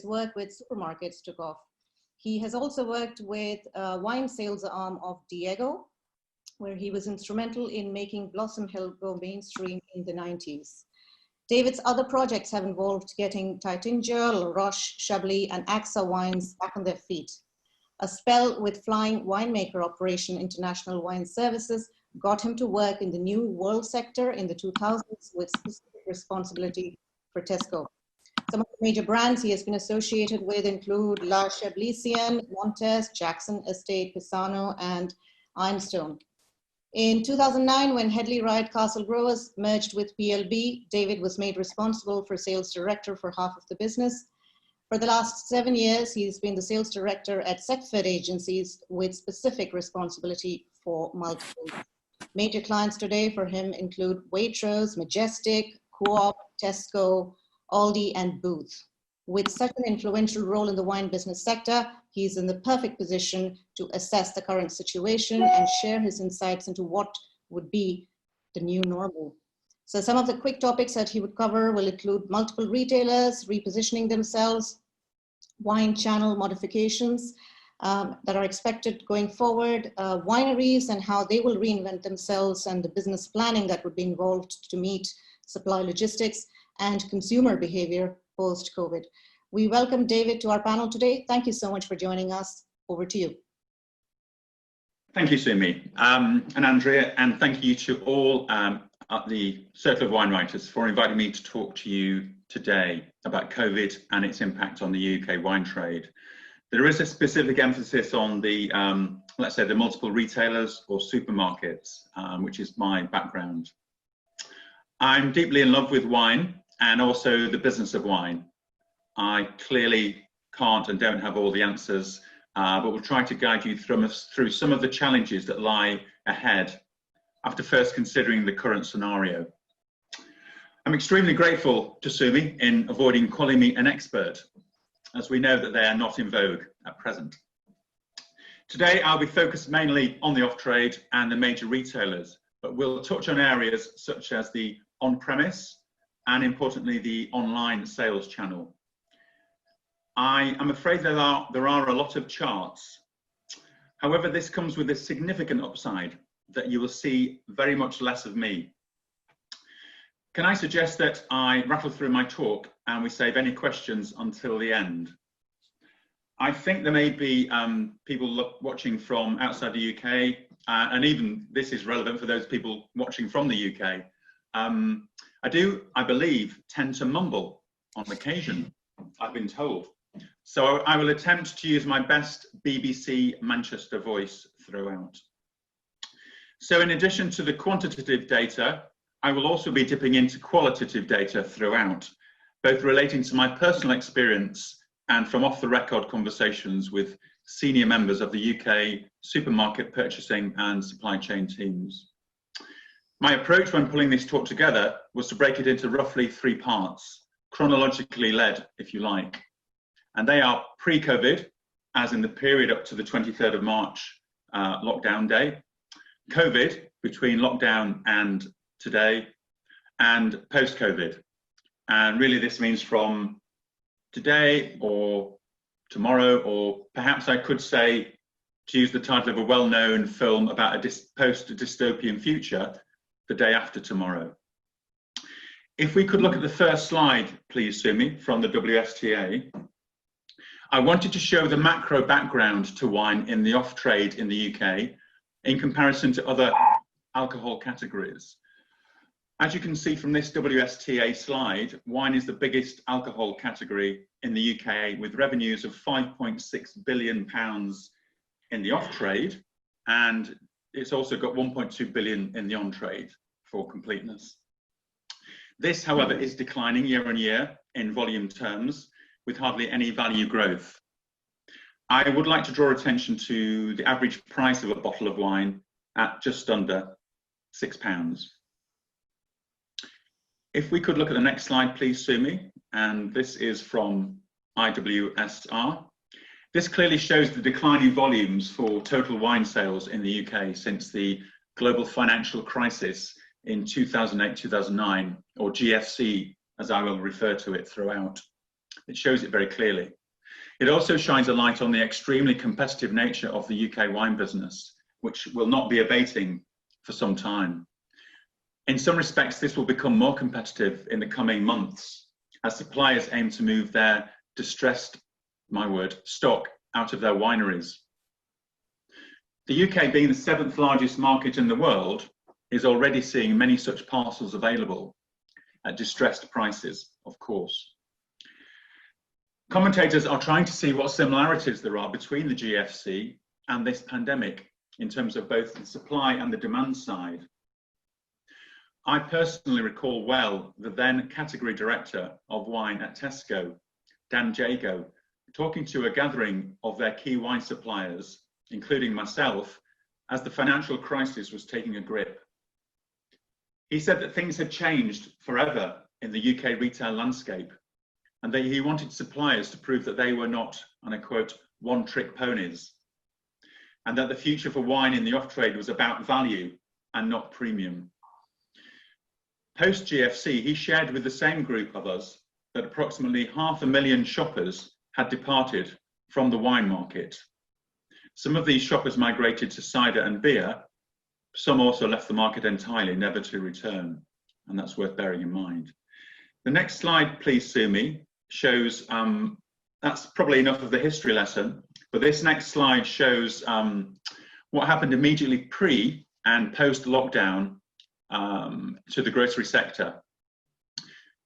his work with supermarkets took off. He has also worked with wine sales arm of Diego, where he was instrumental in making Blossom Hill go mainstream in the 90s. David's other projects have involved getting Taittinger, La Roche, Chablis, and AXA wines back on their feet. A spell with Flying Winemaker Operation International Wine Services got him to work in the new world sector in the 2000s with specific responsibility for Tesco. Some of the major brands he has been associated with include La Chablisienne, Montes, Jackson Estate, Pisano, and Ironstone. In 2009, when Headley Riot Castle Growers merged with PLB, David was made responsible for sales director for half of the business. For the last 7 years, he's been the sales director at Secfed agencies with specific responsibility for multiple. Major clients today for him include Waitrose, Majestic, Co-op, Tesco, Aldi, and Booth. With such an influential role in the wine business sector, he's in the perfect position to assess the current situation and share his insights into what would be the new normal. So some of the quick topics that he would cover will include multiple retailers repositioning themselves, wine channel modifications that are expected going forward, wineries and how they will reinvent themselves, and the business planning that would be involved to meet supply logistics, and consumer behavior post-COVID. We welcome David to our panel today. Thank you so much for joining us. Over to you. Thank you, Sumi, and Andrea, and thank you to all at the Circle of Wine Writers for inviting me to talk to you today about COVID and its impact on the UK wine trade. There is a specific emphasis on the, let's say, the multiple retailers or supermarkets, which is my background. I'm deeply in love with wine and also the business of wine. I clearly can't and don't have all the answers, but we'll try to guide you through some of the challenges that lie ahead after first considering the current scenario. I'm extremely grateful to Sumi in avoiding calling me an expert, as we know that they are not in vogue at present. Today, I'll be focused mainly on the off-trade and the major retailers, but we'll touch on areas such as the on-premise and, importantly, the online sales channel. I am afraid there are a lot of charts. However, this comes with a significant upside that you will see very much less of me. Can I suggest that I rattle through my talk and we save any questions until the end? I think there may be people watching from outside the UK, and even this is relevant for those people watching from the UK. I believe, tend to mumble on occasion, I've been told. So I will attempt to use my best BBC Manchester voice throughout. So in addition to the quantitative data, I will also be dipping into qualitative data throughout, both relating to my personal experience and from off-the-record conversations with senior members of the UK supermarket purchasing and supply chain teams. My approach when pulling this talk together was to break it into roughly 3 parts, chronologically led, if you like. And they are pre-COVID, as in the period up to the 23rd of March lockdown day, COVID, between lockdown and today, and post-COVID. And really this means from today or tomorrow, or perhaps I could say, to use the title of a well-known film about a post-dystopian future, the day after tomorrow. If we could look at the first slide, please, Sumi, from the WSTA. I wanted to show the macro background to wine in the off-trade in the UK in comparison to other alcohol categories. As you can see from this WSTA slide, wine is the biggest alcohol category in the UK, with revenues of £5.6 billion in the off-trade, and it's also got 1.2 billion in the on-trade for completeness. This, however, is declining year on year in volume terms, with hardly any value growth. I would like to draw attention to the average price of a bottle of wine at just under £6. If we could look at the next slide, please, Sumi, and this is from IWSR. This clearly shows the declining volumes for total wine sales in the UK since the global financial crisis in 2008-2009, or GFC, as I will refer to it throughout. that shows it very clearly. It also shines a light on the extremely competitive nature of the UK wine business, which will not be abating for some time. In some respects, this will become more competitive in the coming months as suppliers aim to move their distressed, my word, stock out of their wineries. The UK, being the 7th largest market in the world, is already seeing many such parcels available at distressed prices, of course. Commentators are trying to see what similarities there are between the GFC and this pandemic in terms of both the supply and the demand side. I personally recall well the then category director of wine at Tesco, Dan Jago, talking to a gathering of their key wine suppliers, including myself, as the financial crisis was taking a grip. He said that things had changed forever in the UK retail landscape, and that he wanted suppliers to prove that they were not, and I quote, one-trick ponies, and that the future for wine in the off-trade was about value and not premium. Post-GFC, he shared with the same group of us that approximately 500,000 shoppers had departed from the wine market. Some of these shoppers migrated to cider and beer. Some also left the market entirely, never to return, and that's worth bearing in mind. The next slide, please, Sumi, shows, that's probably enough of the history lesson, but this next slide shows what happened immediately pre and post-lockdown to the grocery sector.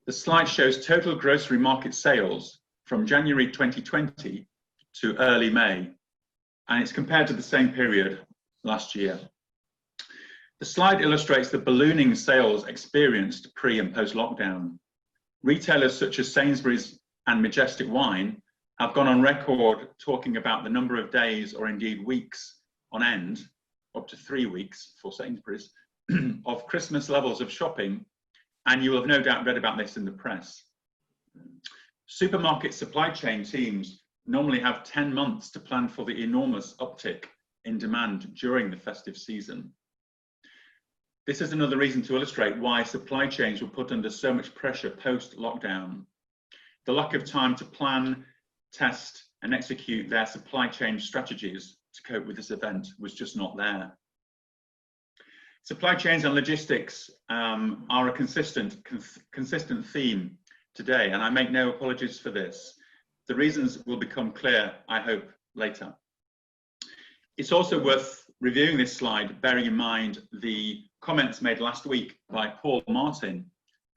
The slide shows total grocery market sales from January 2020 to early May, and it's compared to the same period last year. The slide illustrates the ballooning sales experienced pre and post-lockdown. Retailers such as Sainsbury's and Majestic Wine have gone on record talking about the number of days or indeed weeks on end, up to 3 weeks for Sainsbury's, of Christmas levels of shopping, and you will have no doubt read about this in the press. Supermarket supply chain teams normally have 10 months to plan for the enormous uptick in demand during the festive season. This is another reason to illustrate why supply chains were put under so much pressure post-lockdown. The lack of time to plan, test, and execute their supply chain strategies to cope with this event was just not there. Supply chains and logistics are a consistent theme today, and I make no apologies for this. The reasons will become clear, I hope, later. It's also worth reviewing this slide, bearing in mind the comments made last week by Paul Martin,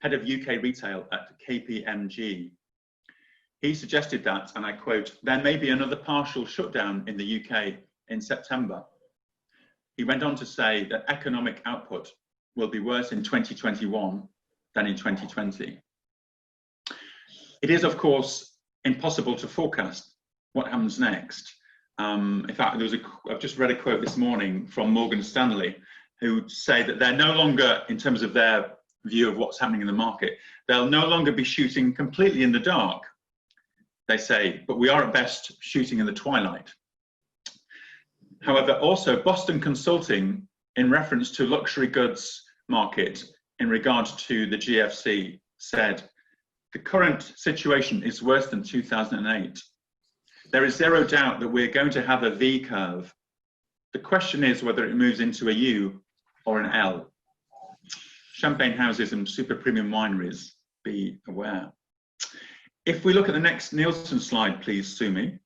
head of UK retail at KPMG. He suggested that, and I quote, "There may be another partial shutdown in the UK in September." He went on to say that economic output will be worse in 2021 than in 2020. It is, of course, impossible to forecast what happens next. In fact, I've just read a quote this morning from Morgan Stanley, who say that they're no longer, in terms of their view of what's happening in the market, they'll no longer be shooting completely in the dark, they say, but we are at best shooting in the twilight. However, also Boston Consulting, in reference to luxury goods market in regard to the GFC, said, "The current situation is worse than 2008. There is zero doubt that we're going to have a V curve. The question is whether it moves into a U or an L. Champagne houses and super premium wineries, be aware." If we look at the next Nielsen slide, please, Sumi.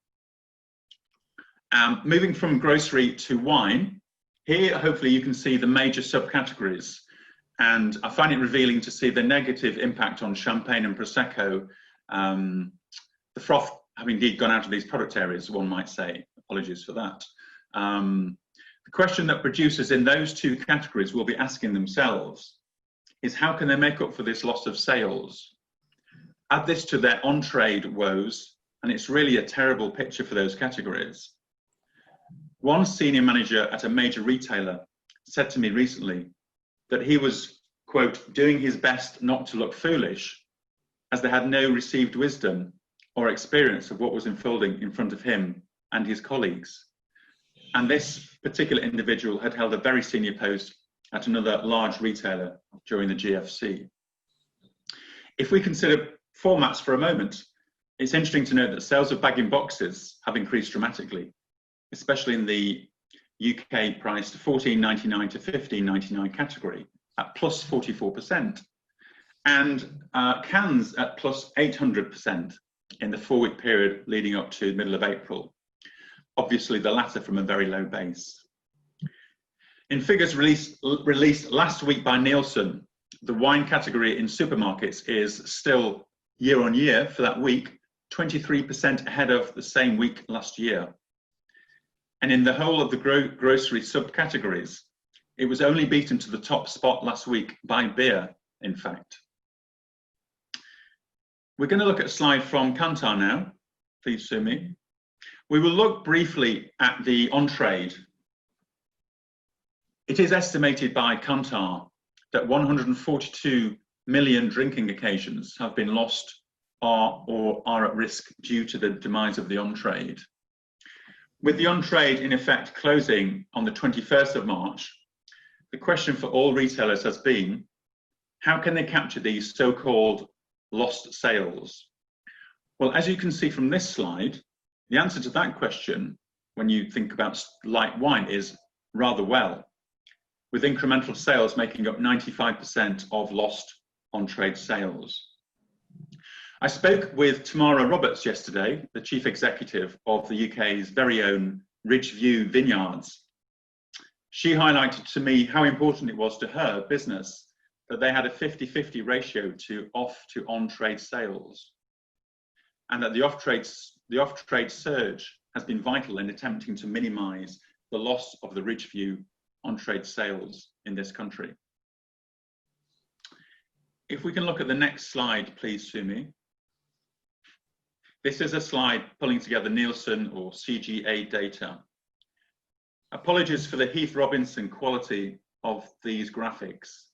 Moving from grocery to wine, here hopefully you can see the major subcategories, and I find it revealing to see the negative impact on champagne and Prosecco, the froth having indeed gone out of these product areas, one might say. Apologies for that. The question that producers in those two categories will be asking themselves is how can they make up for this loss of sales? Add this to their on-trade woes, and it's really a terrible picture for those categories. One senior manager at a major retailer said to me recently that he was, quote, "doing his best not to look foolish," as they had no received wisdom or experience of what was unfolding in front of him and his colleagues. And this particular individual had held a very senior post at another large retailer during the GFC. If we consider formats for a moment, it's interesting to note that sales of bag-in-boxes have increased dramatically, especially in the UK priced £14.99 to £15.99 category at plus 44%, and cans at plus 800% in the 4-week period leading up to the middle of April. Obviously, the latter from a very low base. In figures released last week by Nielsen, the wine category in supermarkets is still year on year for that week, 23% ahead of the same week last year. And in the whole of the grocery subcategories, it was only beaten to the top spot last week by beer, in fact. We're going to look at a slide from Kantar now. Please, Sumi. We will look briefly at the on-trade. It is estimated by Kantar that 142 million drinking occasions have been lost or are at risk due to the demise of the on-trade. With the on-trade in effect closing on the 21st of March, the question for all retailers has been, how can they capture these so-called lost sales? Well, as you can see from this slide, the answer to that question, when you think about light wine, is rather well, with incremental sales making up 95% of lost on-trade sales. I spoke with Tamara Roberts yesterday, the chief executive of the UK's very own Ridgeview Vineyards. She highlighted to me how important it was to her business that they had a 50-50 ratio to off to on-trade sales, and that the off-trade surge has been vital in attempting to minimise the loss of the Ridgeview on-trade sales in this country. If we can look at the next slide, please, Sumi. This is a slide pulling together Nielsen or CGA data. Apologies for the Heath Robinson quality of these graphics.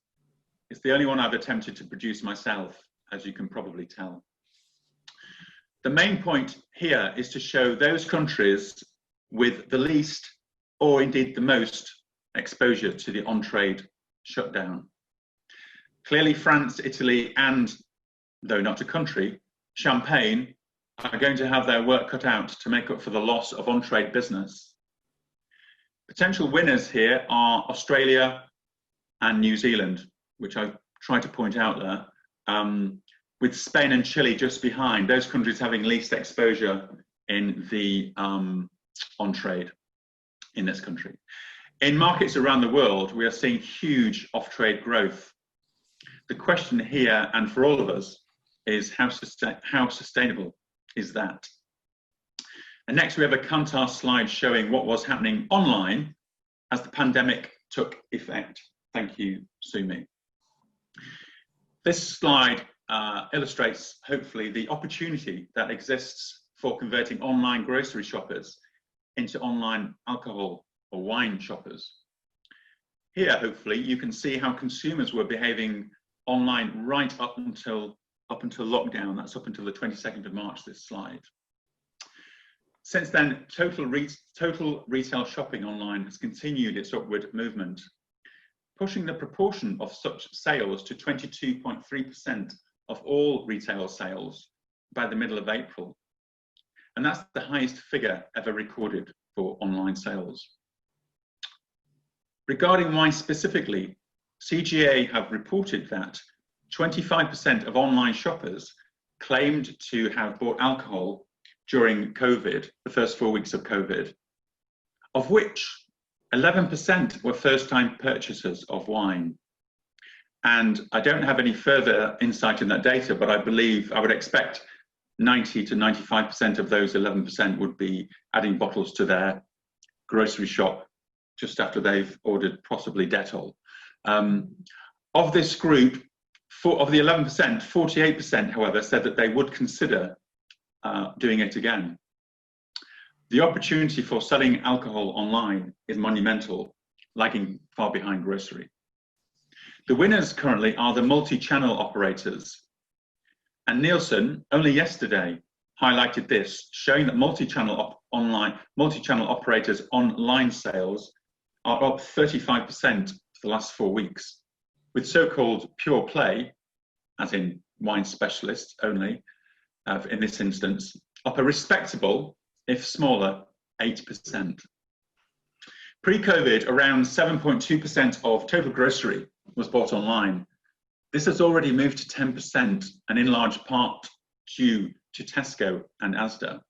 It's the only one I've attempted to produce myself, as you can probably tell. The main point here is to show those countries with the least, or indeed the most, exposure to the on-trade shutdown. Clearly, France, Italy, and, though not a country, Champagne, are going to have their work cut out to make up for the loss of on-trade business. Potential winners here are Australia and New Zealand, which I've tried to point out there, with Spain and Chile just behind, those countries having least exposure in the on-trade in this country. In markets around the world, we are seeing huge off-trade growth. The question here, and for all of us, is how sustainable is that? And next we have a Kantar slide showing what was happening online as the pandemic took effect. Thank you, Sumi. This slide illustrates, hopefully, the opportunity that exists for converting online grocery shoppers into online alcohol or wine shoppers. Here, hopefully, you can see how consumers were behaving online right up until lockdown. That's up until the 22nd of March, this slide. Since then, total retail shopping online has continued its upward movement, pushing the proportion of such sales to 22.3% of all retail sales by the middle of April. And that's the highest figure ever recorded for online sales. Regarding wine specifically, CGA have reported that 25% of online shoppers claimed to have bought alcohol during COVID, the first 4 weeks of COVID, of which 11% were first-time purchasers of wine. And I don't have any further insight in that data, but I would expect 90 to 95% of those 11% would be adding bottles to their grocery shop just after they've ordered possibly Dettol. Of this group, of the 11%, 48%, however, said that they would consider doing it again. The opportunity for selling alcohol online is monumental, lagging far behind grocery. The winners currently are the multi-channel operators. And Nielsen, only yesterday, highlighted this, showing that multi-channel operators' online sales are up 35% for the last 4 weeks, with so-called pure play, as in wine specialists only, in this instance, up a respectable, if smaller, 8%. Pre-COVID, around 7.2% of total grocery was bought online. This has already moved to 10%, and in large part due to Tesco and Asda.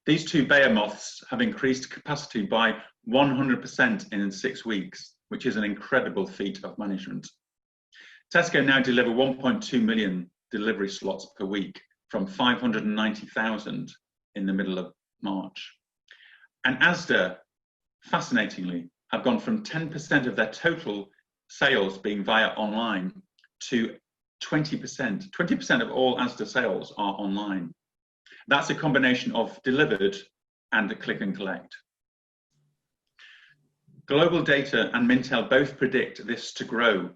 These two behemoths have increased capacity by 100% in 6 weeks, which is an incredible feat of management. Tesco now deliver 1.2 million delivery slots per week from 590,000 in the middle of March. And Asda, fascinatingly, have gone from 10% of their total sales being via online to 20%. 20% of all Asda sales are online. That's a combination of delivered and a click and collect. Global Data and Mintel both predict this to grow,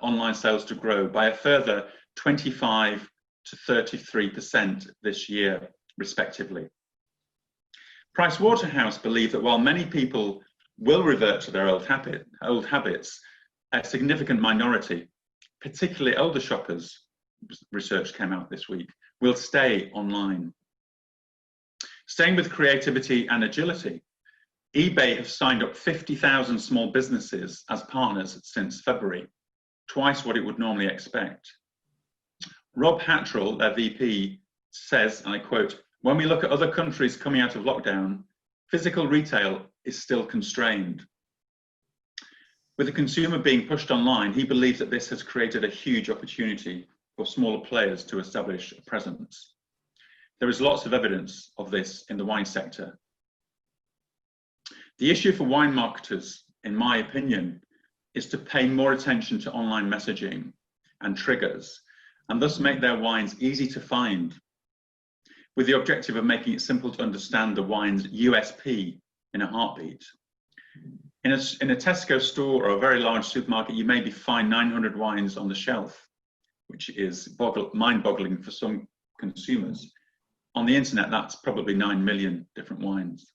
online sales to grow by a further 25 to 33% this year, respectively. Pricewaterhouse believe that while many people will revert to their old habits, a significant minority, particularly older shoppers, research came out this week, will stay online. Staying with creativity and agility, eBay have signed up 50,000 small businesses as partners since February, twice what it would normally expect. Rob Hattrell, their VP, says, and I quote, "When we look at other countries coming out of lockdown, physical retail is still constrained." With the consumer being pushed online, he believes that this has created a huge opportunity for smaller players to establish a presence. There is lots of evidence of this in the wine sector. The issue for wine marketers, in my opinion, is to pay more attention to online messaging and triggers, and thus make their wines easy to find, with the objective of making it simple to understand the wine's USP in a heartbeat. In a Tesco store or a very large supermarket, you maybe find 900 wines on the shelf, which is mind-boggling for some consumers. On the internet, that's probably 9 million different wines.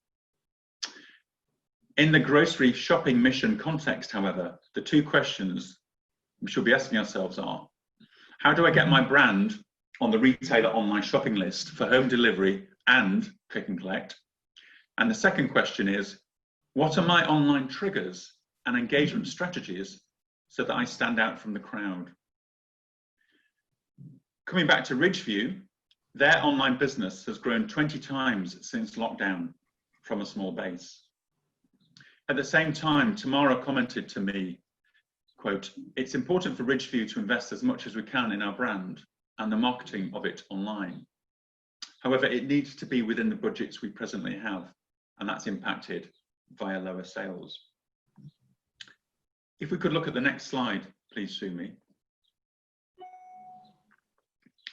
In the grocery shopping mission context, however, the two questions we should be asking ourselves are, how do I get my brand on the retailer online shopping list for home delivery and click and collect? And the second question is, what are my online triggers and engagement strategies so that I stand out from the crowd? Coming back to Ridgeview, their online business has grown 20 times since lockdown from a small base. At the same time, Tamara commented to me, quote, "It's important for Ridgeview to invest as much as we can in our brand and the marketing of it online. However, it needs to be within the budgets we presently have, and that's impacted via lower sales." If we could look at the next slide, please, Sumi.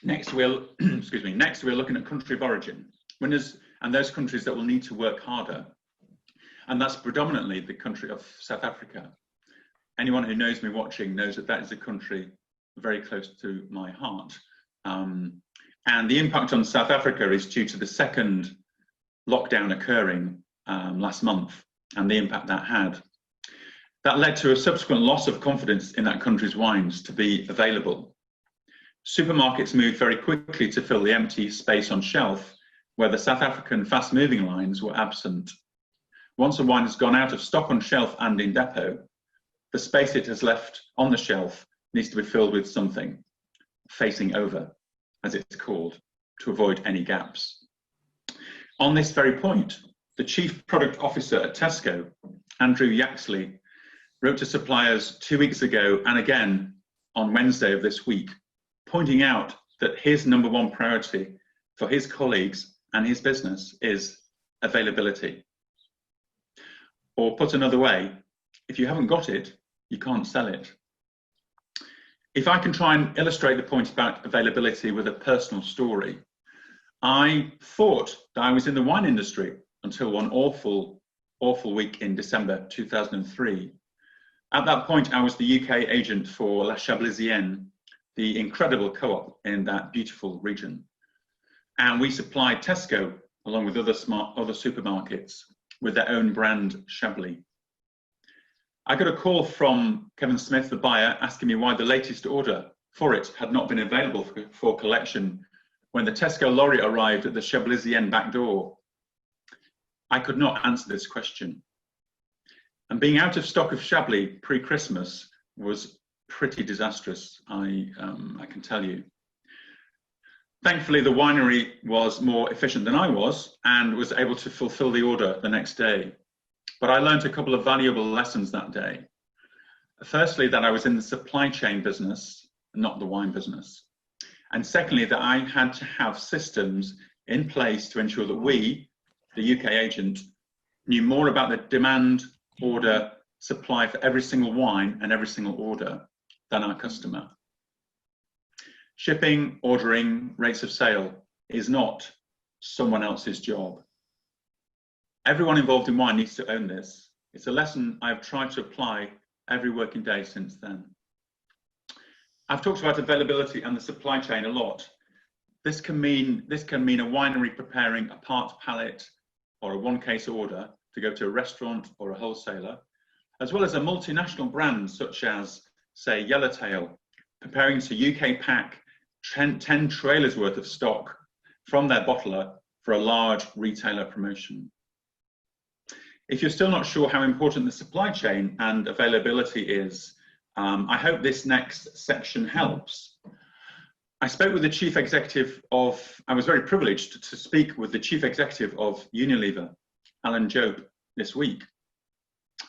Next, next we're looking at country of origin, winners and those countries that will need to work harder. And that's predominantly the country of South Africa. Anyone who knows me watching knows that that is a country very close to my heart. And the impact on South Africa is due to the second lockdown occurring last month and the impact that had. That led to a subsequent loss of confidence in that country's wines to be available. Supermarkets moved very quickly to fill the empty space on shelf where the South African fast-moving lines were absent. Once a wine has gone out of stock on shelf and in depot, the space it has left on the shelf needs to be filled with something, facing over, as it's called, to avoid any gaps. On this very point, the Chief Product Officer at Tesco, Andrew Yaxley, wrote to suppliers 2 weeks ago and again on Wednesday of this week, pointing out that his #1 priority for his colleagues and his business is availability. Or put another way, if you haven't got it, you can't sell it. If I can try and illustrate the point about availability with a personal story, I thought that I was in the wine industry until one awful week in December 2003. At that point, I was the UK agent for La Chablisienne, the incredible co-op in that beautiful region. And we supplied Tesco, along with other supermarkets, with their own brand Chablis. I got a call from Kevin Smith, the buyer, asking me why the latest order for it had not been available for collection when the Tesco lorry arrived at the Cheblisienne back door? I could not answer this question. And being out of stock of Chablis pre-Christmas was pretty disastrous, I can tell you. Thankfully, the winery was more efficient than I was and was able to fulfill the order the next day. But I learned a couple of valuable lessons that day. Firstly, that I was in the supply chain business, not the wine business. And secondly, that I had to have systems in place to ensure that we, the UK agent, knew more about the demand, order, supply for every single wine and every single order than our customer. Shipping, ordering, rates of sale is not someone else's job. Everyone involved in wine needs to own this. It's a lesson I've tried to apply every working day since then. I've talked about availability and the supply chain a lot. This can mean a winery preparing a part pallet or a one-case order to go to a restaurant or a wholesaler, as well as a multinational brand such as, say, Yellowtail, preparing to UK pack 10 trailers worth of stock from their bottler for a large retailer promotion. If you're still not sure how important the supply chain and availability is, I hope this next section helps. I spoke with the chief executive I was very privileged to speak with the chief executive of Unilever, Alan Jope, this week.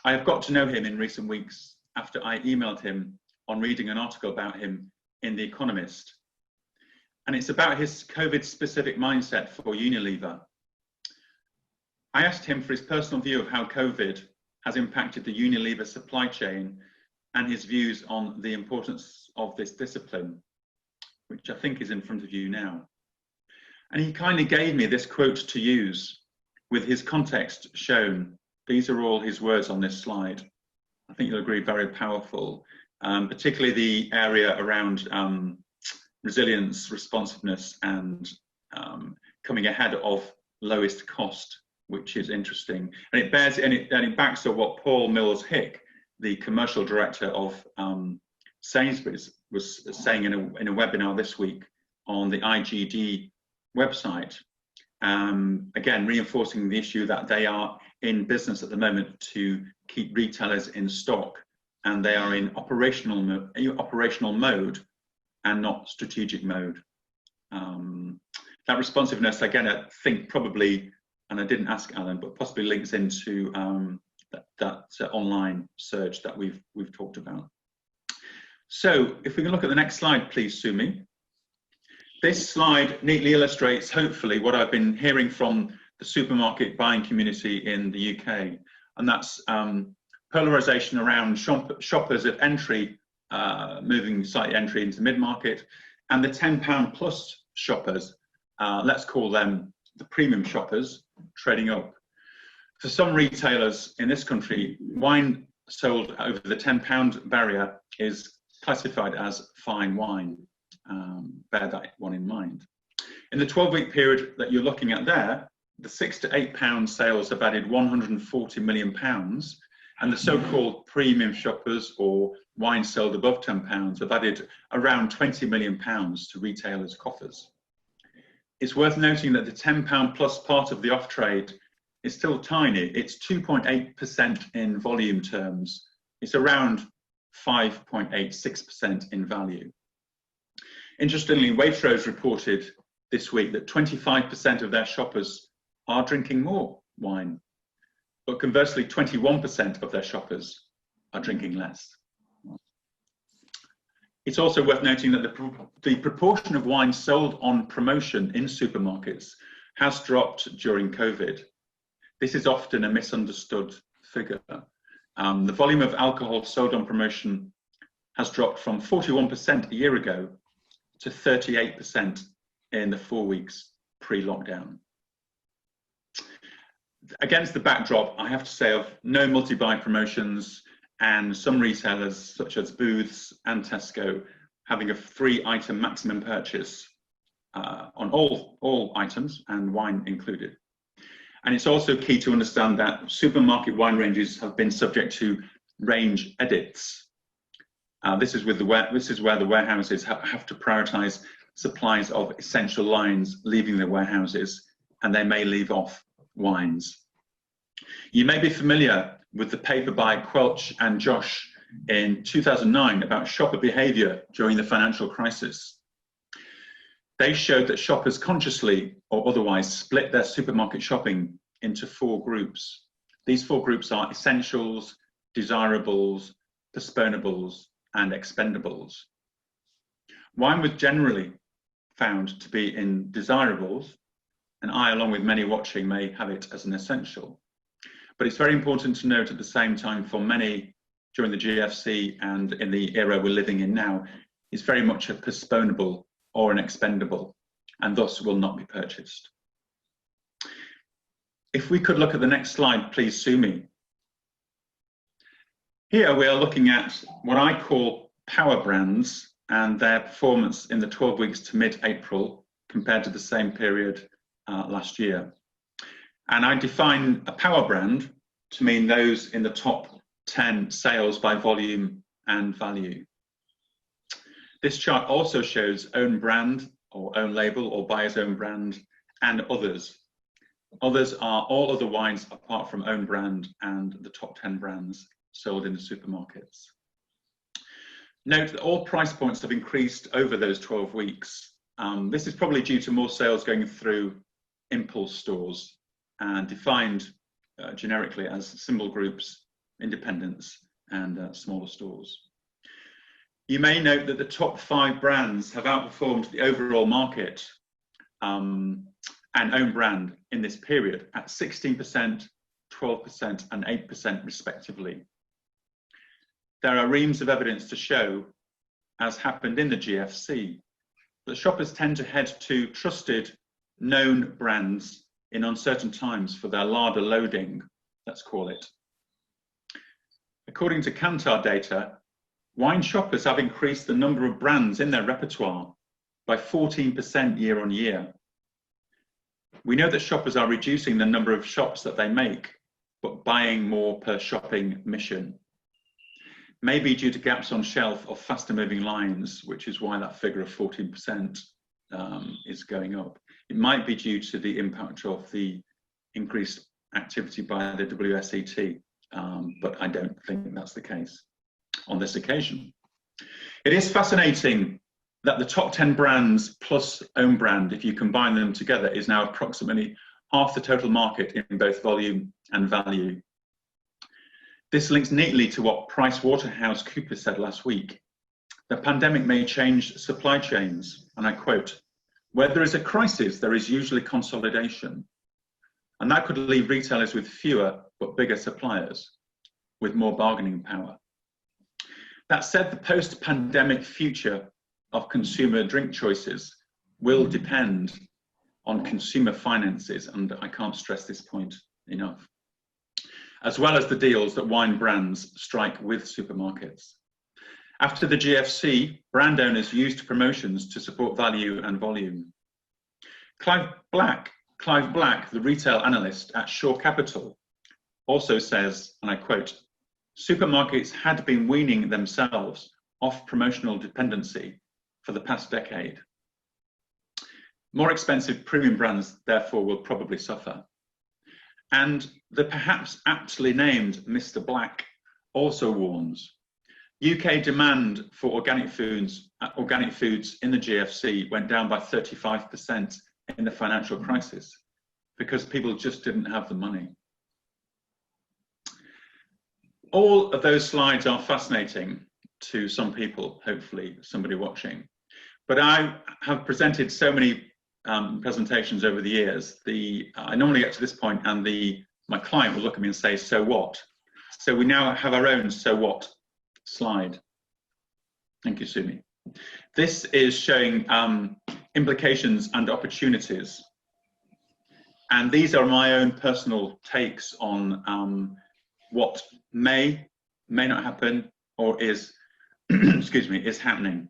I have got to know him in recent weeks after I emailed him on reading an article about him in The Economist. And it's about his COVID-specific mindset for Unilever. I asked him for his personal view of how COVID has impacted the Unilever supply chain and his views on the importance of this discipline, which I think is in front of you now. And he kindly gave me this quote to use with his context shown. These are all his words on this slide. I think you'll agree, very powerful, particularly the area around resilience, responsiveness, and coming ahead of lowest cost, which is interesting. And it backs up what Paul Mills-Hick, the commercial director of Sainsbury's, was saying in a webinar this week on the IGD website. Again, reinforcing the issue that they are in business at the moment to keep retailers in stock, and they are in operational mode and not strategic mode. That responsiveness, again, I think probably, and I didn't ask Alan, but possibly links into that online surge that we've talked about. So if we can look at the next slide, please, Sumi. This slide neatly illustrates, hopefully, what I've been hearing from the supermarket buying community in the UK, and that's polarisation around shoppers at entry, moving slight entry into mid-market, and the £10 plus shoppers, let's call them the premium shoppers, trading up. For some retailers in this country, wine sold over the £10 barrier is classified as fine wine. Bear that one in mind. In the 12-week period that you're looking at there, the £6 to £8 sales have added £140 million, and the so-called premium shoppers or wine sold above £10 have added around £20 million to retailers' coffers. It's worth noting that the £10 plus part of the off-trade is still tiny. It's 2.8% in volume terms. It's around 5.86% in value. Interestingly, Waitrose reported this week that 25% of their shoppers are drinking more wine, but conversely, 21% of their shoppers are drinking less. It's also worth noting that the proportion of wine sold on promotion in supermarkets has dropped during COVID. This is often a misunderstood figure. The volume of alcohol sold on promotion has dropped from 41% a year ago to 38% in the 4 weeks pre-lockdown. Against the backdrop, I have to say, of no multi-buy promotions and some retailers such as Booths and Tesco having a 3-item maximum purchase on all items and wine included. And it's also key to understand that supermarket wine ranges have been subject to range edits. This is where the warehouses have to prioritise supplies of essential lines leaving their warehouses, and they may leave off wines. You may be familiar with the paper by Quelch and Josh in 2009 about shopper behaviour during the financial crisis. They showed that shoppers consciously or otherwise split their supermarket shopping into 4 groups. These 4 groups are essentials, desirables, postponables, and expendables. Wine was generally found to be in desirables, and I, along with many watching, may have it as an essential. But it's very important to note at the same time, for many during the GFC and in the era we're living in now, it's very much a postponable or an expendable, and thus will not be purchased. If we could look at the next slide, please, Sumi. Here we are looking at what I call power brands and their performance in the 12 weeks to mid-April compared to the same period last year. And I define a power brand to mean those in the top 10 sales by volume and value. This chart also shows own brand or own label or buyer's own brand and others. Others are all other wines apart from own brand and the top 10 brands sold in the supermarkets. Note that all price points have increased over those 12 weeks. This is probably due to more sales going through impulse stores and defined generically as symbol groups, independents, and smaller stores. You may note that the top 5 brands have outperformed the overall market and own brand in this period at 16%, 12%, and 8% respectively. There are reams of evidence to show, as happened in the GFC, that shoppers tend to head to trusted, known brands in uncertain times for their larder loading, let's call it. According to Kantar data, wine shoppers have increased the number of brands in their repertoire by 14% year on year. We know that shoppers are reducing the number of shops that they make, but buying more per shopping mission. Maybe due to gaps on shelf or faster moving lines, which is why that figure of 14% is going up. It might be due to the impact of the increased activity by the WSET, but I don't think that's the case on this occasion. It is fascinating that the top 10 brands plus own brand, if you combine them together, is now approximately half the total market in both volume and value. This links neatly to what PricewaterhouseCoopers said last week. The pandemic may change supply chains, and I quote, "Where there is a crisis, there is usually consolidation." And that could leave retailers with fewer but bigger suppliers, with more bargaining power. That said, the post-pandemic future of consumer drink choices will depend on consumer finances, and I can't stress this point enough, as well as the deals that wine brands strike with supermarkets. After the GFC, brand owners used promotions to support value and volume. Clive Black, the retail analyst at Shore Capital, also says, and I quote, "Supermarkets had been weaning themselves off promotional dependency for the past decade. More expensive premium brands, therefore, will probably suffer." And the perhaps aptly named Mr. Black also warns, UK demand for organic foods in the GFC went down by 35% in the financial crisis because people just didn't have the money. All of those slides are fascinating to some people, hopefully somebody watching. But I have presented so many presentations over the years. I normally get to this point and my client will look at me and say, "So what?" So we now have our own "so what" slide. Thank you, Sumi. This is showing implications and opportunities. And these are my own personal takes on what may not happen or is, excuse me, is happening.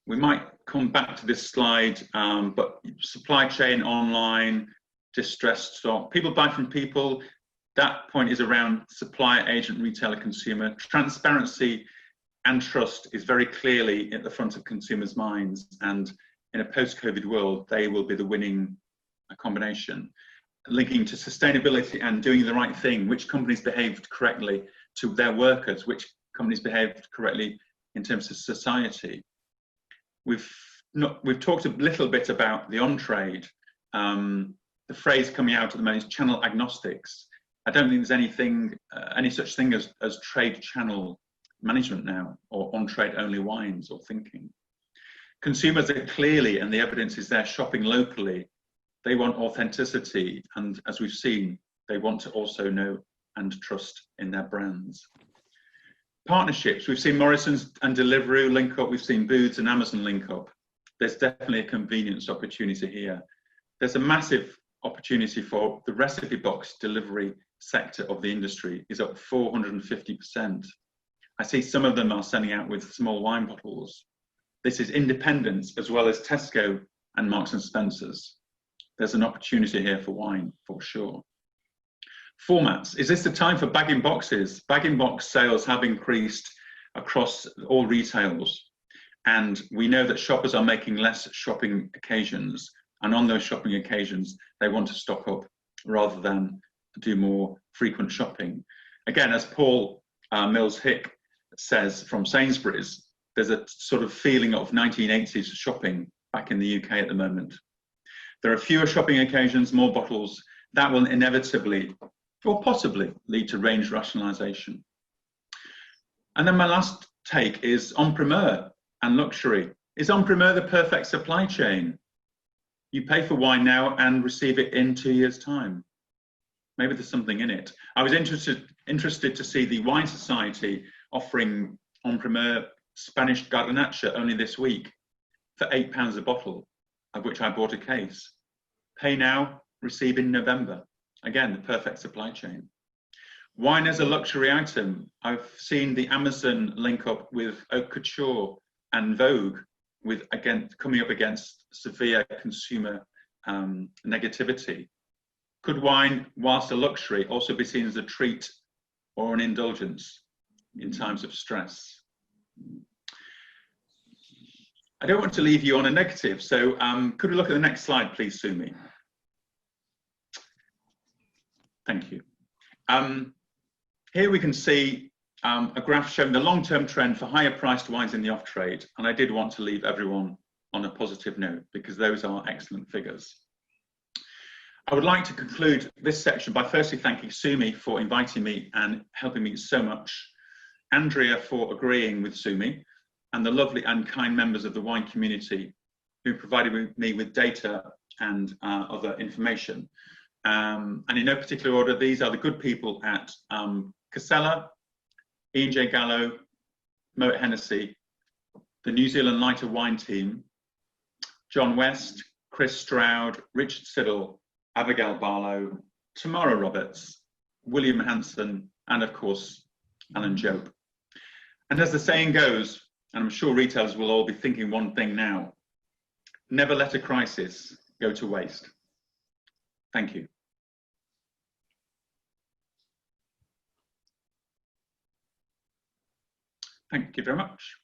We might come back to this slide, but supply chain, online, distressed stock, people buy from people, that point is around supplier, agent, retailer, consumer. Transparency and trust is very clearly at the front of consumers' minds, and in a post-COVID world, they will be the winning combination. Linking to sustainability and doing the right thing, which companies behaved correctly to their workers, which companies behaved correctly in terms of society. We've talked a little bit about the on-trade. The phrase coming out at the moment is channel agnostics. I don't think there's anything, any such thing as trade channel management now, or on-trade only wines or thinking. Consumers are clearly, and the evidence is there, shopping locally. They want authenticity, and as we've seen, they want to also know and trust in their brands. Partnerships, we've seen Morrison's and Deliveroo link up, we've seen Booths and Amazon link up. There's definitely a convenience opportunity here. There's a massive opportunity for the recipe box delivery sector of the industry is up 450%. I see some of them are sending out with small wine bottles. This is independents as well as Tesco and Marks and Spencer's. There's an opportunity here for wine, for sure. Formats. Is this the time for bag-in-boxes? Bag-in-box sales have increased across all retails. And we know that shoppers are making less shopping occasions. And on those shopping occasions, they want to stock up rather than do more frequent shopping. Again, as Paul Mills-Hick says from Sainsbury's, there's a sort of feeling of 1980s shopping back in the UK at the moment. There are fewer shopping occasions, more bottles. That will inevitably, or possibly, lead to range rationalisation. And then my last take is en-primeur and luxury. Is en-primeur the perfect supply chain? You pay for wine now and receive it in 2 years' time. Maybe there's something in it. I was interested to see the Wine Society offering en-primeur Spanish Garnacha only this week for £8 a bottle, of which I bought a case. Pay now, receive in November. Again, the perfect supply chain. Wine as a luxury item. I've seen the Amazon link up with Haute Couture and Vogue, with again coming up against severe consumer negativity. Could wine, whilst a luxury, also be seen as a treat or an indulgence in times of stress? I don't want to leave you on a negative, so could we look at the next slide, please, Sumi? Thank you. Here we can see a graph showing the long-term trend for higher priced wines in the off-trade, and I did want to leave everyone on a positive note because those are excellent figures. I would like to conclude this section by firstly thanking Sumi for inviting me and helping me so much, Andrea for agreeing with Sumi, and the lovely and kind members of the wine community who provided me with data and other information. And in no particular order, these are the good people at Casella, Ian J. Gallo, Moet Hennessy, the New Zealand Lighter Wine Team, John West, Chris Stroud, Richard Siddle, Abigail Barlow, Tamara Roberts, William Hanson, and of course, Alan Jobe. And as the saying goes, and I'm sure retailers will all be thinking one thing now, never let a crisis go to waste. Thank you. Thank you very much.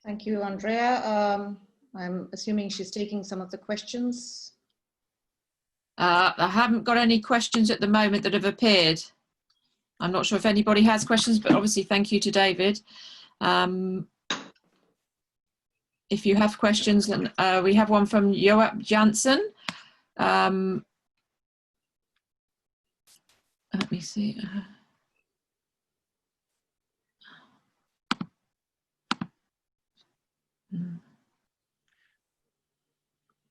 Thank you, Andrea. I'm assuming she's taking some of the questions. I haven't got any questions at the moment that have appeared. I'm not sure if anybody has questions, but obviously thank you to David. If you have questions, then we have one from Joab Janssen. Let me see.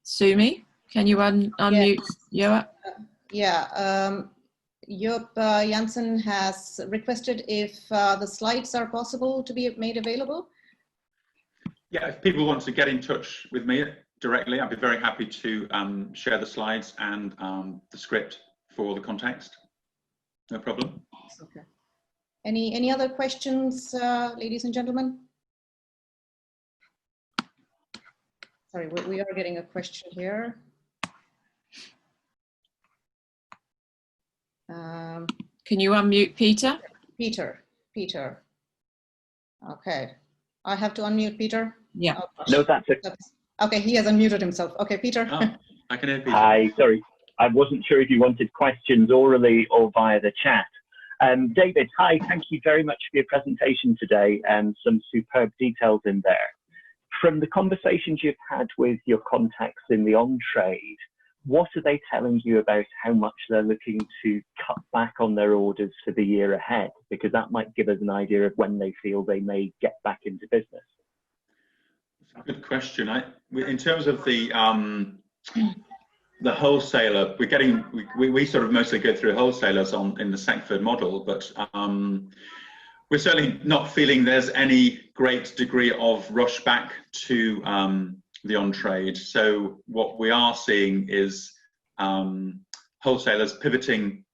Sumi, can you unmute Joab? Joab Janssen has requested if the slides are possible to be made available. Yeah, if people want to get in touch with me directly, I'd be very happy to share the slides and the script for the context. No problem. Okay. Any other questions, ladies and gentlemen? Sorry, we are getting a question here. Can you unmute Peter? Peter. Okay. I have to unmute Peter? Yeah. Oh, gosh. No, that's it. Okay, he has unmuted himself. Okay, Peter. Oh, I can hear Peter. Hi, sorry. I wasn't sure if you wanted questions orally or via the chat. David, hi, thank you very much for your presentation today and some superb details in there. From the conversations you've had with your contacts in the on-trade, what are they telling you about how much they're looking to cut back on their orders for the year ahead? Because that might give us an idea of when they feel they may get back into business. Good question. In terms of the wholesaler, we sort of mostly go through wholesalers in the Sackford model, but we're certainly not feeling there's any great degree of rush back to the on-trade. So what we are seeing is wholesalers pivoting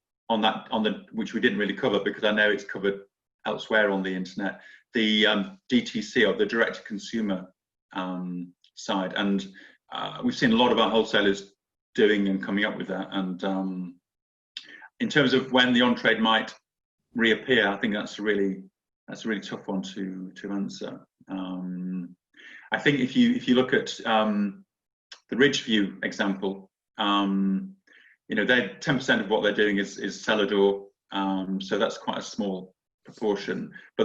which we didn't really cover because I know it's covered elsewhere on the internet, the DTC, or the direct-to-consumer side, and we've seen a lot of our wholesalers doing and coming up with that. And in terms of when the on-trade might reappear, I think that's a really tough one to answer. I think if you look at the Ridgeview example, they're 10% of what they're doing is cellar door, so that's quite a small proportion. But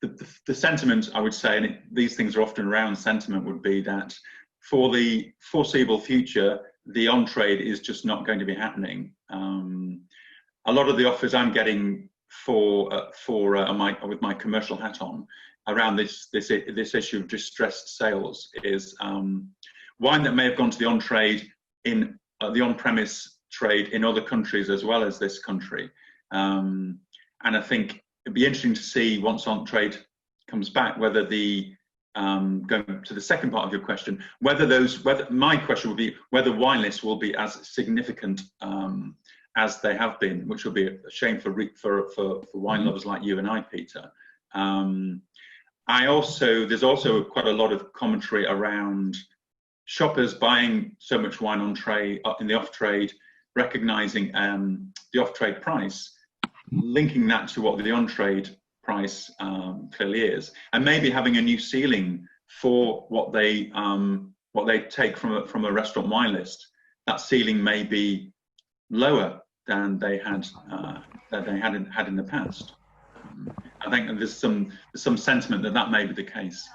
the sentiment, I would say, and these things are often around sentiment, would be that for the foreseeable future, the on-trade is just not going to be happening. A lot of the offers I'm getting with my commercial hat on around this issue of distressed sales is wine that may have gone to the on-trade in the on-premise trade in other countries as well as this country. And I think it'd be interesting to see once on-trade comes back whether going to the second part of your question, my question would be whether wine lists will be as significant as they have been, which will be a shame for wine lovers like you and I, Peter. There's also quite a lot of commentary around shoppers buying so much wine in the off-trade, recognizing the off-trade price, linking that to what the on-trade price clearly is, and maybe having a new ceiling for what they take from a restaurant wine list. That ceiling may be lower than they had in the past. I think there's some sentiment that may be the case.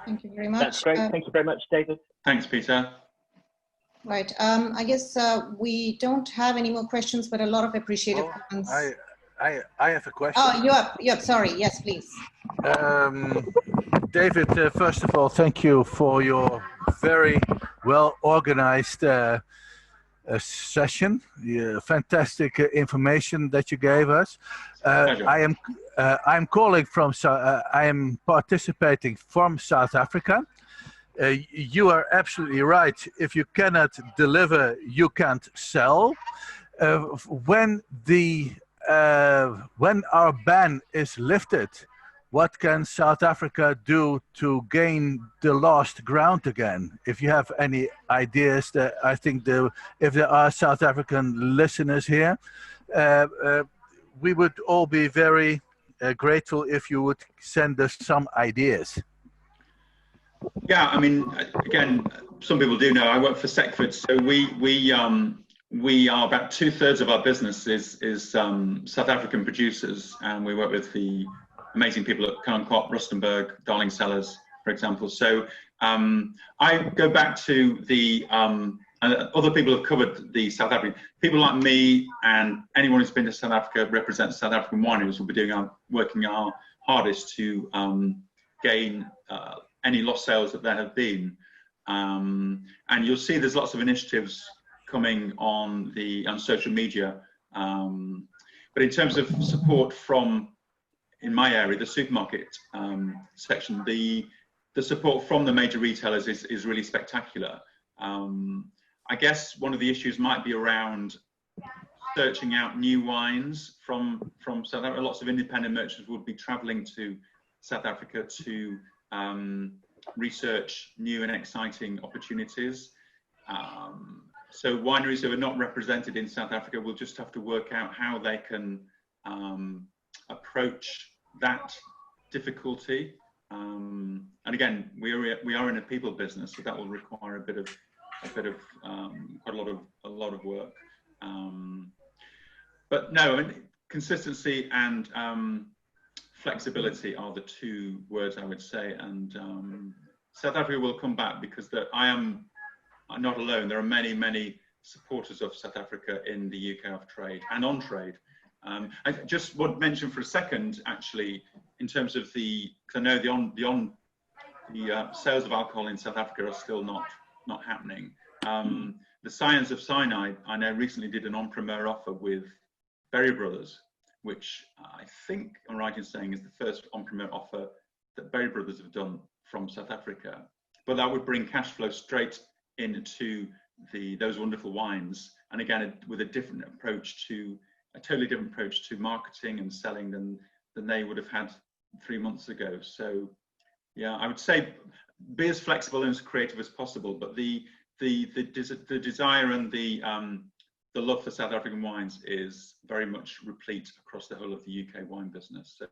Thank you very much. That's great. Thank you very much, David. Thanks, Peter. Right. I guess we don't have any more questions, but a lot of appreciative comments. I have a question. Oh, you have. Sorry. Yes, please. David, first of all, thank you for your very well organized session. Fantastic information that you gave us. I'm calling from. I am participating from South Africa. You are absolutely right. If you cannot deliver, you can't sell. When our ban is lifted, what can South Africa do to gain the lost ground again? If you have any ideas, that I think if there are South African listeners here, we would all be very grateful if you would send us some ideas. Yeah, I mean, again, some people do know I work for Sackford, so we are about 2/3 of our business is South African producers, and we work with the amazing people at Kerncock, Rustenburg, Darling Cellars, for example. So I go back to other people have covered the South African. People like me and anyone who's been to South Africa represents South African wineries will be working our hardest to gain any lost sales that there have been. And you'll see there's lots of initiatives coming on social media. But in terms of support from, in my area, the supermarket section, the support from the major retailers is really spectacular. I guess one of the issues might be around searching out new wines from South Africa. Lots of independent merchants would be traveling to South Africa to research new and exciting opportunities. So wineries who are not represented in South Africa will just have to work out how they can approach that difficulty. And again, we are in a people business, so that will require a bit of quite a lot of work. But no, I mean, consistency and flexibility are the two words I would say. And South Africa will come back, because I'm not alone. There are many supporters of South Africa in the UK of trade and on trade. I just want to mention for a second, actually, in terms of because I know the sales of alcohol in South Africa are still not happening. The Scions of Cyanide, I know, recently did an on-premier offer with Berry Brothers, which I think I'm right in saying is the first on-premier offer that Berry Brothers have done from South Africa. But that would bring cash flow straight into those wonderful wines, and again with a totally different approach to marketing and selling than they would have had 3 months ago. So yeah, I would say be as flexible and as creative as possible, but the desire and the love for South African wines is very much replete across the whole of the UK wine business. So,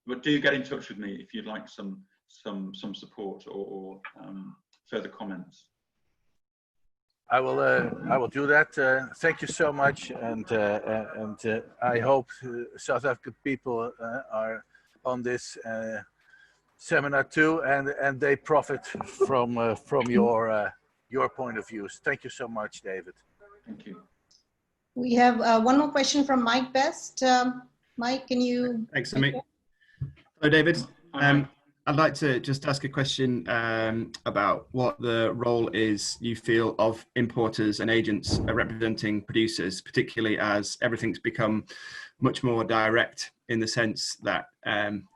but do get in touch with me if you'd like some support or further comments. I will do that. Thank you so much, and I hope South African people are on this seminar too, and they profit from your point of view. Thank you so much, David. Thank you. We have one more question from Mike Best. Mike, can you? Thanks, Amit. Hello, David. I'd like to just ask a question about what the role is you feel of importers and agents representing producers, particularly as everything's become much more direct, in the sense that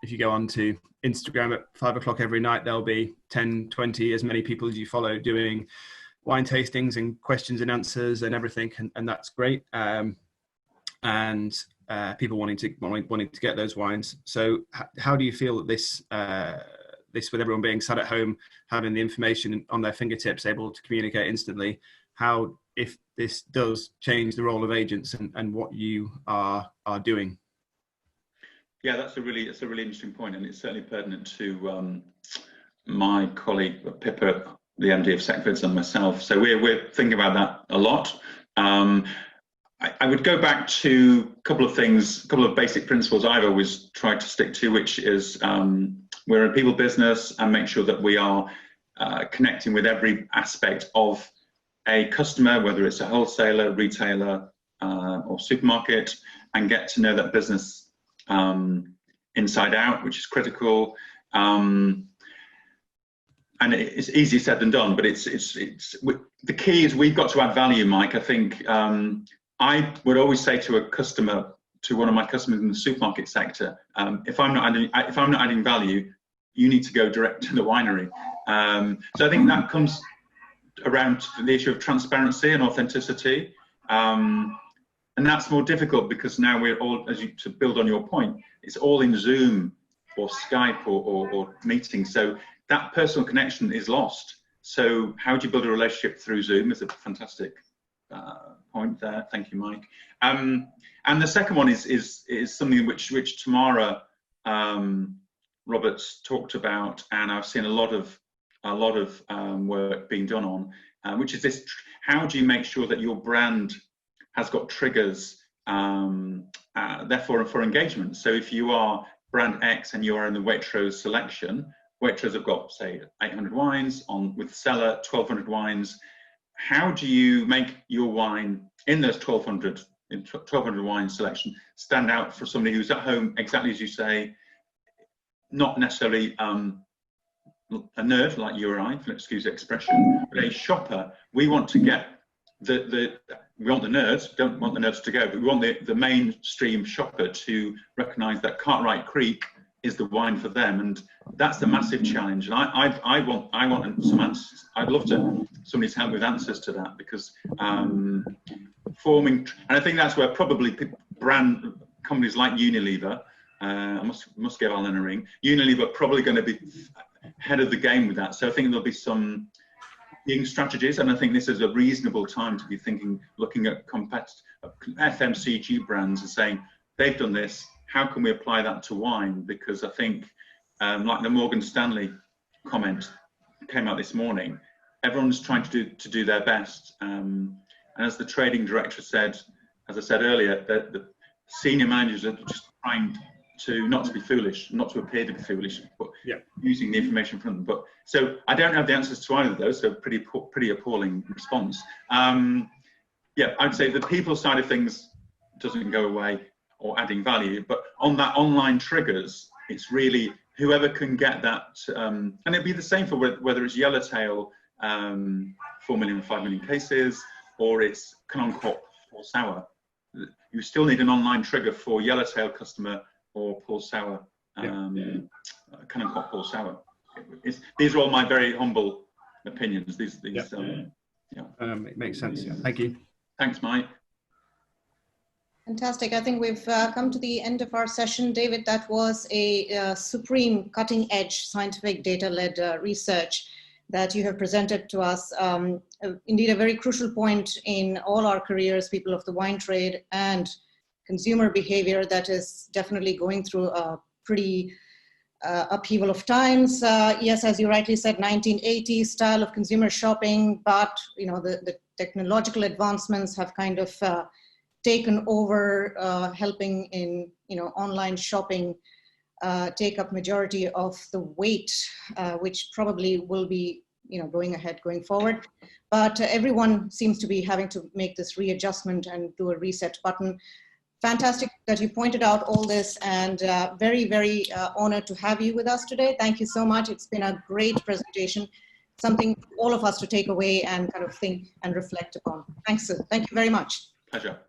if you go onto Instagram at 5 o'clock every night, there'll be 10, 20, as many people as you follow doing wine tastings and questions and answers and everything, and that's great. People wanting to get those wines. So how do you feel that this with everyone being sat at home, having the information on their fingertips, able to communicate instantly, if this does change the role of agents and what you are doing? Yeah, that's a really interesting point, and it's certainly pertinent to my colleague Pippa, the MD of Secfits, and myself. So we're thinking about that a lot. I would go back to a couple of things, a couple of basic principles I've always tried to stick to, which is we're a people business, and make sure that we are connecting with every aspect of a customer, whether it's a wholesaler, retailer, or supermarket, and get to know that business inside out, which is critical. And it's easier said than done, but the key is we've got to add value, Mike. I think I would always say to one of my customers in the supermarket sector, if I'm not adding value, you need to go direct to the winery. So I think that comes around the issue of transparency and authenticity, and that's more difficult because now we're all, to build on your point, it's all in Zoom or Skype or meetings. So that personal connection is lost. So how do you build a relationship through Zoom is a fantastic point there. Thank you, Mike. And the second one is something which Tamara Roberts talked about, and I've seen a lot of work being done on, which is this: how do you make sure that your brand has got triggers, therefore for engagement? So if you are brand X and you are in the Waitrose selection, Waitrose have got, say, 800 wines with Cellar, 1,200 wines. How do you make your wine in those 1,200 wine selection stand out for somebody who's at home, exactly as you say, not necessarily a nerd like you or I, excuse the expression, but a shopper? We want to get we want the nerds, don't want the nerds to go, but we want the mainstream shopper to recognise that Cartwright Creek is the wine for them, and that's the massive challenge. And I want some answers. I'd love somebody to help with answers to that, because forming, and I think that's where probably brand companies like Unilever, I must give Alan a ring. Unilever are probably going to be ahead of the game with that. So I think there'll be some strategies, and I think this is a reasonable time to be looking at FMCG brands and saying they've done this. how can we apply that to wine? Because I think, like the Morgan Stanley comment came out this morning, everyone's trying to do their best. And as the trading director said, as I said earlier, the senior managers are just trying not to be foolish, not to appear to be foolish, but using the information from them. But so I don't have the answers to either of those. So pretty appalling response. Yeah, I'd say the people side of things doesn't go away or adding value, but on that online triggers, it's really whoever can get that, and it'd be the same for whether it's Yellowtail, 4 million, 5 million cases, or it's Canoncourt or Sour. You still need an online trigger for Yellowtail customer or Paul Sour, Canoncourt Paul Sour. These are all my very humble opinions. It makes sense. Yeah. Thank you. Thanks, Mike. Fantastic. I think we've come to the end of our session. David, that was a supreme cutting-edge scientific data-led research that you have presented to us. Indeed, a very crucial point in all our careers, people of the wine trade and consumer behavior that is definitely going through a pretty upheaval of times. Yes, as you rightly said, 1980s style of consumer shopping, but the technological advancements have kind of taken over, helping in online shopping take up majority of the weight, which probably will be going forward. But everyone seems to be having to make this readjustment and do a reset button. Fantastic that you pointed out all this, and very, very honored to have you with us today. Thank you so much. It's been a great presentation, something for all of us to take away and kind of think and reflect upon. Thanks. Thank you very much. Pleasure.